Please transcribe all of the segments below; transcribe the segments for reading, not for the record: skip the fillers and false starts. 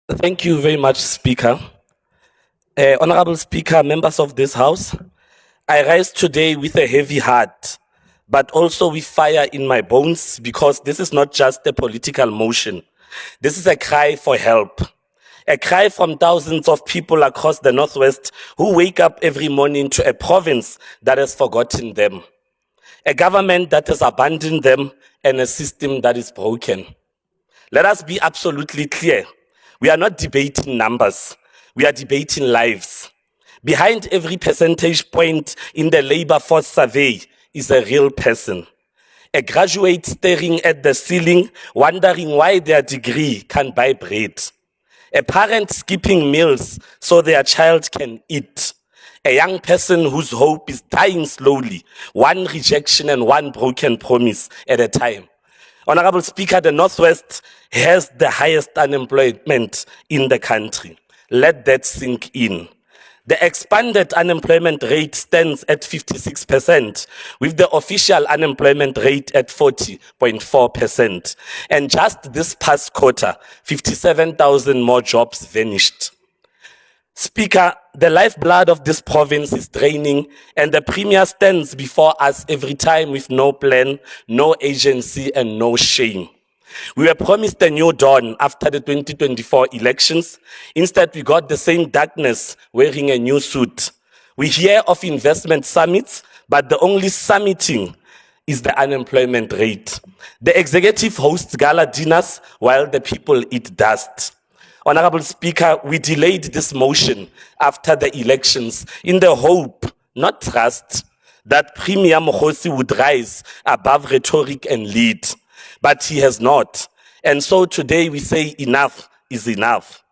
Thank you very much, Speaker. Honorable Speaker, members of this House, I rise today with a heavy heart, but also with fire in my bones because this is not just a political motion. This is a cry for help. A cry from thousands of people across the Northwest who wake up every morning to a province that has forgotten them, a government that has abandoned them, and a system that is broken. Let us be absolutely clear. We are not debating numbers. We are debating lives. Behind every percentage point in the labor force survey is a real person. A graduate staring at the ceiling, wondering why their degree can't buy bread. A parent skipping meals so their child can eat. A young person whose hope is dying slowly, one rejection and one broken promise at a time. Honorable Speaker, the Northwest has the highest unemployment in the country. Let that sink in. The expanded unemployment rate stands at 56%, with the official unemployment rate at 40.4%. And just this past quarter, 57,000 more jobs vanished. Speaker, the lifeblood of this province is draining, and the Premier stands before us every time with no plan, no agency, and no shame. We were promised a new dawn after the 2024 elections. Instead, we got the same darkness wearing a new suit. We hear of investment summits, but the only summiting is the unemployment rate. The executive hosts gala dinners while the people eat dust. Honorable Speaker, we delayed this motion after the elections in the hope, not trust, that Premier Mokgosi would rise above rhetoric and lead. But he has not. And so today we say enough is enough.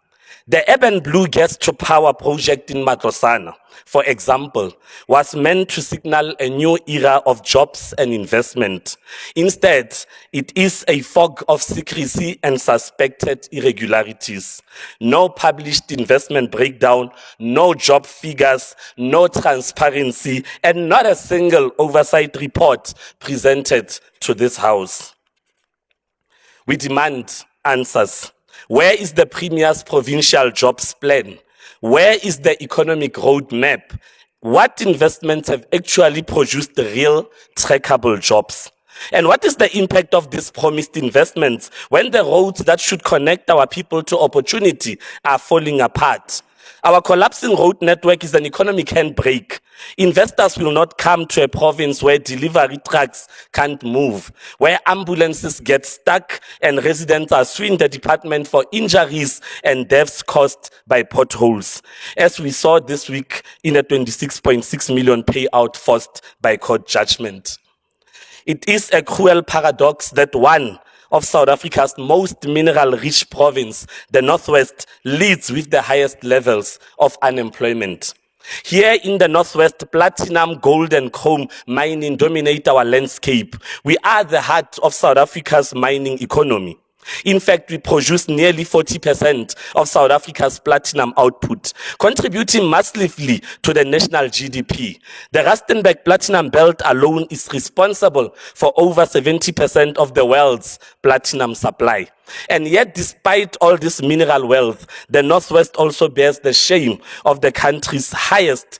The Urban Blue Gas to Power project in Matlosana, for example, was meant to signal a new era of jobs and investment. Instead, it is a fog of secrecy and suspected irregularities. No published investment breakdown, no job figures, no transparency, and not a single oversight report presented to this House. We demand answers. Where is the Premier's provincial jobs plan? Where is the economic roadmap? What investments have actually produced real trackable jobs? And what is the impact of these promised investments when the roads that should connect our people to opportunity are falling apart? Our collapsing road network is an economic handbrake. Investors will not come to a province where delivery trucks can't move, where ambulances get stuck and residents are suing the department for injuries and deaths caused by potholes, as we saw this week in a 26.6 million payout forced by court judgment. It is a cruel paradox that one of South Africa's most mineral-rich province, the Northwest, leads with the highest levels of unemployment. Here in the Northwest, platinum, gold, and chrome mining dominate our landscape. We are the heart of South Africa's mining economy. In fact, we produce nearly 40% of South Africa's platinum output, contributing massively to the national GDP. The Rustenburg Platinum Belt alone is responsible for over 70% of the world's platinum supply. And yet, despite all this mineral wealth, the Northwest also bears the shame of the country's highest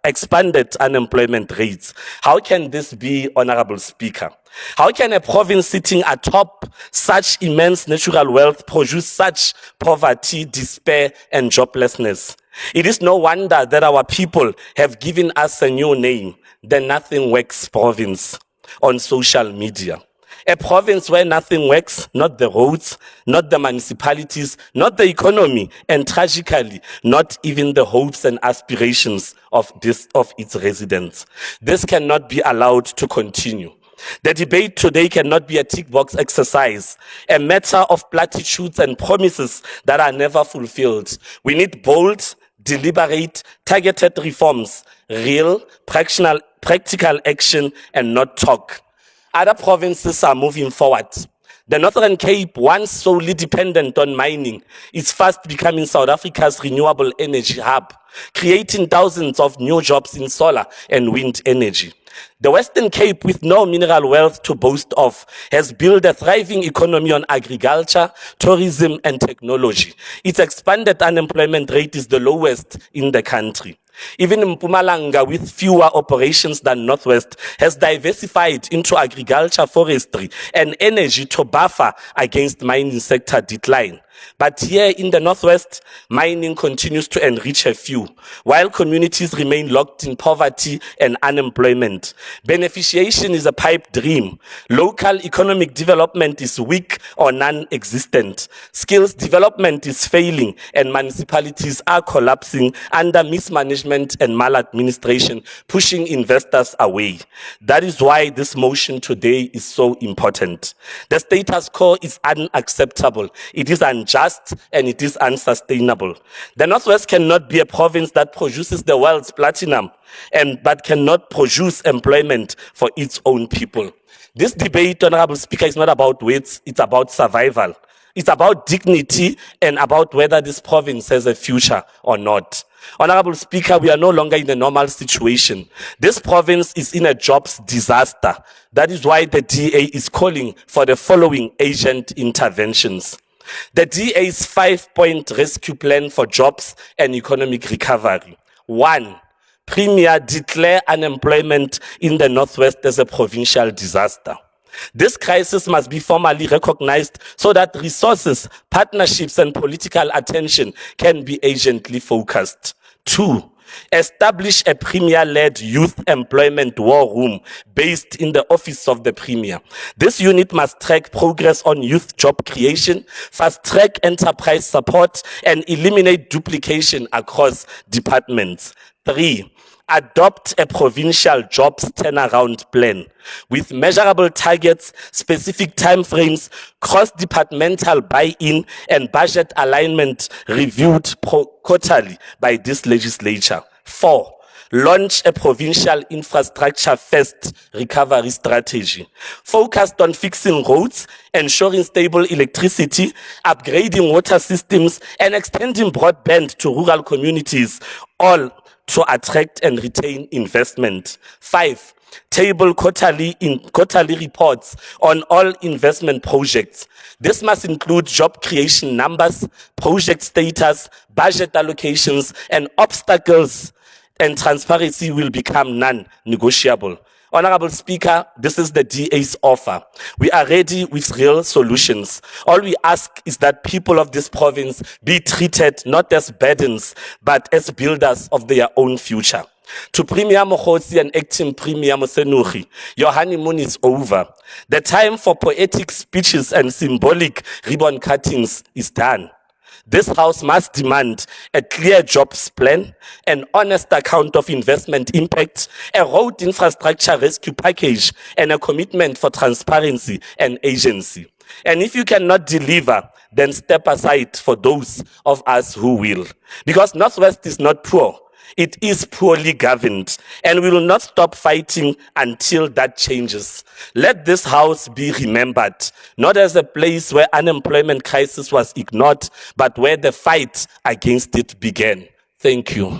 expanded unemployment rates. How can this be, Honorable Speaker? How can a province sitting atop such immense natural wealth produce such poverty, despair, and joblessness? It is no wonder that our people have given us a new name, the Nothing Works province, on social media. A province where nothing works, not the roads, not the municipalities, not the economy, and tragically, not even the hopes and aspirations of its residents. This cannot be allowed to continue. The debate today cannot be a tick box exercise, a matter of platitudes and promises that are never fulfilled. We need bold, deliberate, targeted reforms, real, practical action, and not talk. Other provinces are moving forward. The Northern Cape, once solely dependent on mining, is fast becoming South Africa's renewable energy hub, creating thousands of new jobs in solar and wind energy. The Western Cape, with no mineral wealth to boast of, has built a thriving economy on agriculture, tourism, and technology. Its expanded unemployment rate is the lowest in the country. Even Mpumalanga, with fewer operations than Northwest, has diversified into agriculture, forestry, and energy to buffer against mining sector decline. But here in the Northwest, mining continues to enrich a few, while communities remain locked in poverty and unemployment. Beneficiation is a pipe dream. Local economic development is weak or non-existent. Skills development is failing, and municipalities are collapsing under mismanagement and maladministration, pushing investors away. That is why this motion today is so important. The status quo is unacceptable. It is unjust and it is unsustainable. The Northwest cannot be a province that produces the world's platinum but cannot produce employment for its own people. This debate, Honorable Speaker, is not about weights, it's about survival. It's about dignity and about whether this province has a future or not. Honorable Speaker, we are no longer in a normal situation. This province is in a jobs disaster. That is why the DA is calling for the following urgent interventions. The DA's 5-point rescue plan for jobs and economic recovery. 1. Premier, declare unemployment in the Northwest as a provincial disaster. This crisis must be formally recognized so that resources, partnerships, and political attention can be urgently focused. 2. Establish a Premier-led youth employment war room based in the office of the Premier. This unit must track progress on youth job creation, fast-track enterprise support, and eliminate duplication across departments. 3. Adopt a provincial jobs turnaround plan with measurable targets, specific timeframes, cross-departmental buy-in, and budget alignment reviewed quarterly by this legislature. 4. Launch a provincial infrastructure-first recovery strategy focused on fixing roads, ensuring stable electricity, upgrading water systems, and extending broadband to rural communities, all to attract and retain investment. 5. Table quarterly reports on all investment projects. This must include job creation numbers, project status, budget allocations, and obstacles, and transparency will become non-negotiable. Honorable Speaker, this is the DA's offer. We are ready with real solutions. All we ask is that people of this province be treated not as burdens, but as builders of their own future. To Premier Mokgotsi and Acting Premier Mosenogi, your honeymoon is over. The time for poetic speeches and symbolic ribbon cuttings is done. This House must demand a clear jobs plan, an honest account of investment impact, a road infrastructure rescue package, and a commitment for transparency and agency. And if you cannot deliver, then step aside for those of us who will. Because Northwest is not poor. It is poorly governed, and we will not stop fighting until that changes. Let this House be remembered, not as a place where unemployment crisis was ignored, but where the fight against it began. Thank you.